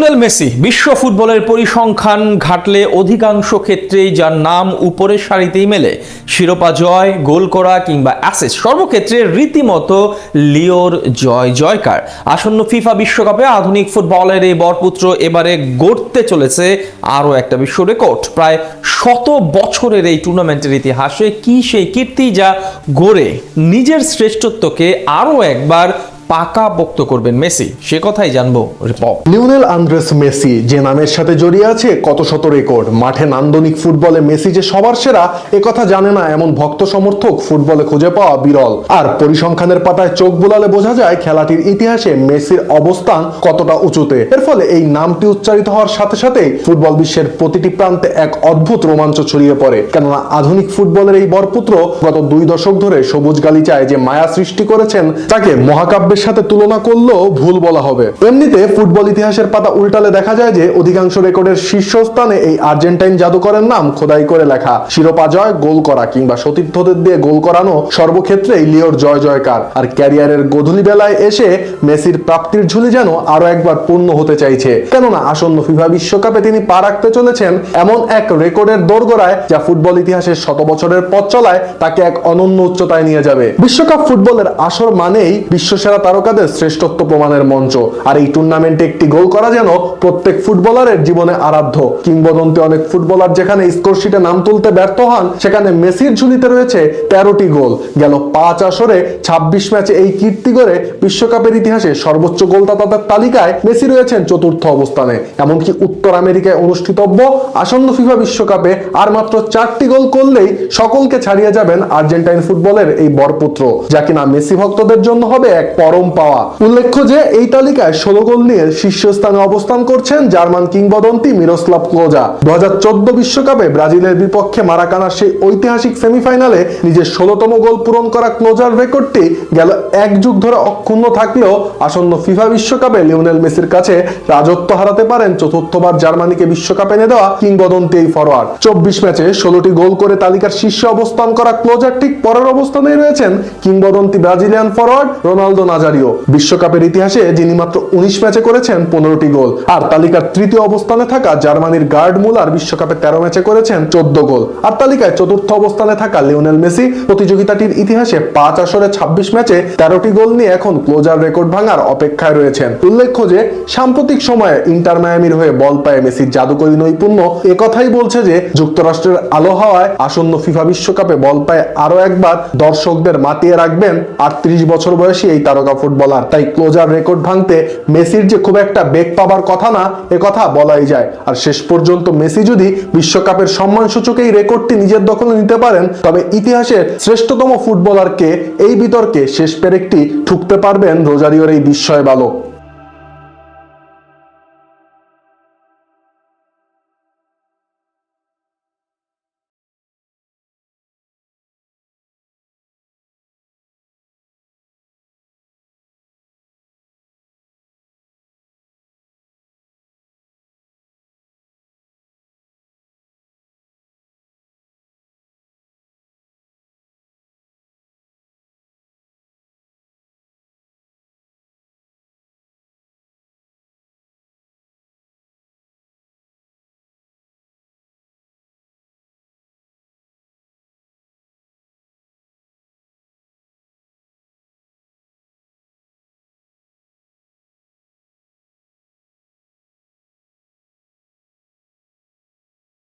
Lionel Messi বিশ্ব ফুটবলের পরিসংখ্যান ঘাটলে অধিকাংশ ক্ষেত্রেই যার নাম উপরের সারিতেই মেলে। শিরোপা জয়, গোল করা কিংবা অ্যাসিস্ট সর্বক্ষেত্রে রীতিমতো লিওর জয় জয়কার। আসন্ন ফিফা বিশ্বকাপে আধুনিক ফুটবলের এই বরপুত্র এবারে গড়তে চলেছে আরও একটা বিশ্ব রেকর্ড। প্রায় 100 বছরের এই টুর্নামেন্টের ইতিহাসে কি সেই কীর্তি যা গড়ে নিজের শ্রেষ্ঠত্বকে আরও একবার পাকাপোক্ত করবেন মেসি, সে কথাই জানবো রিপোর্ট। লিওনেল আন্দ্রেস মেসি যে নামের সাথে জড়িয়ে আছে কত শত রেকর্ড। মাঠে নান্দনিক ফুটবলে মেসি যে সবার সেরা একথা জানে না এমন ভক্ত সমর্থক ফুটবলে খুঁজে পাওয়া বিরল। আর পরিসংখ্যানের পাতায় চোখ বুলালে বোঝা যায় খেলাটির ইতিহাসে মেসির অবস্থান কতটা উঁচুতে। এর ফলে এই নামটি উচ্চারিত হওয়ার সাথে সাথে ফুটবল বিশ্বের প্রতিটি প্রান্তে এক অদ্ভুত রোমাঞ্চ ছড়িয়ে পড়ে। কেননা আধুনিক ফুটবলের এই বরপুত্র গত 2 দশক ধরে সবুজ গালিচায় যে মায়া সৃষ্টি করেছেন তাকে মহাকাব্যের সাথে তুলনা করলেও ভুল বলা হবে। এমনিতে ফুটবল ইতিহাসের পাতা উল্টালে দেখা যায় যে অধিকাংশ রেকর্ডের শীর্ষস্থানে এই আর্জেন্টাইন জাদুকরের নাম খোদাই করে লেখা। শিরোপা জয়, গোল করা কিংবা সতীর্থদের দিয়ে গোল করানো সর্বক্ষেত্রেই লিওর জয় জয়কার। আর ক্যারিয়ারের গোধূলি বেলায় এসে মেসির প্রাপ্তির ঝুলি যেন আরো একবার পূর্ণ হতে চাইছে। কেননা আসন্ন ফিফা বিশ্বকাপে তিনি পা রাখতে চলেছেন এমন এক রেকর্ডের দোরগোড়ায় যা ফুটবল ইতিহাসের 100 বছরের পথ চলায় তাকে এক অনন্য উচ্চতায় নিয়ে যাবে। বিশ্বকাপ ফুটবলের আসর মানেই বিশ্বসেরা তারকাদের শ্রেষ্ঠত্ব প্রমাণের মঞ্চ। আর এই টুর্নামেন্টে একটি গোল করা যেন প্রত্যেক ফুটবলারের জীবনে আরাধ্য। কিংবদন্তি অনেক ফুটবলার যেখানে স্কোরশিটে নাম তুলতে ব্যর্থ হন, সেখানে মেসির ঝুলিতে রয়েছে 13টি গোল। গেল 5 আসরে 26 ম্যাচে এই কীর্তি গড়ে বিশ্বকাপের ইতিহাসে সর্বোচ্চ গোলদাতাদের তালিকায় মেসি রয়েছেন 4র্থ অবস্থানে। এমনকি উত্তর আমেরিকায় অনুষ্ঠিতব্য আসন্ন ফিফা বিশ্বকাপে আর মাত্র 4টি গোল করলেই সকলকে ছাড়িয়ে যাবেন আর্জেন্টাইন ফুটবলের এই বরপুত্র, যা কিনা মেসি ভক্তদের জন্য হবে এক পরম পাওয়া। উল্লেখ্য যে এই তালিকায় 16 গোল নিয়ে শীর্ষস্থানে অবস্থান করছেন জার্মান কিংবদন্তি মিরোস্লাভ ক্লোজা। 2014 বিশ্বকাপে ব্রাজিলের বিপক্ষে মারাকানার সেই ঐতিহাসিক সেমিফাইনালে নিজের 16তম গোল পূরণ করা ক্লোজার রেকর্ডটি গেল 1 যুগ ধরে অক্ষুণ্ণ থাকলেও আসন্ন ফিফা বিশ্বকাপে লিওনেল মেসির কাছে রাজত্ব হারাতে পারেন 4র্থবার জার্মানিকে বিশ্বকাপে এনে দেওয়া কিংবদন্তি এই ফরোয়ার্ড। 24 ম্যাচে 16টি গোল করে তালিকার শীর্ষে অবস্থান করা ক্লোজার ঠিক পরের অবস্থানেই রয়েছেন কিংবদন্তি ব্রাজিলিয়ান ফরোয়ার্ড রোনালদো নাজারিও। বিশ্বকাপের ইতিহাসে যিনি মাত্র 19 ম্যাচে করেছেন 15টি গোল। আর তালিকার 3য় অবস্থানে থাকা জার্মানির গার্ড মুলার বিশ্বকাপে 13 ম্যাচে করেছেন 14 গোল। আর তালিকায় 4র্থ অবস্থানে থাকা লিওনেল মেসি প্রতিযোগিতাটির ইতিহাসে 5 আসরে 26 ম্যাচে 13টি গোল নিয়ে এখন ক্লোজার রেকর্ড ভাঙার অপেক্ষায় রয়েছেন। উল্লেখ্য যে সাম্প্রতিক সময়ে ইন্টার মায়ামির হয়ে বল পায়ে মেসির জাদুকরী নৈপুণ্য একথাই বলছে যে যুক্তরাষ্ট্রের আলো হাওয়ায় আসন্ন ফিফা বিশ্বকাপে বল পায়ে আরো একবার দর্শকদের মাতিয়ে রাখবেন 38 বছর বয়সী এই তারকা ফুটবলার। তাই ক্লোজার রেকর্ড ভাঙতে মেসির যে খুব একটা বেগ পাবার কথা না, একথা বলাই যায়। আর শেষ পর্যন্ত মেসি যদি বিশ্বকাপের সম্মানসূচক এই রেকর্ডটি নিজের দখলে নিতে পারেন, তবে ইতিহাসের শ্রেষ্ঠতম ফুটবলারকে এই বিতর্কে শেষ পেরেকটি ঠুকতে পারবেন রোজারিওর এই বিস্ময় বালক।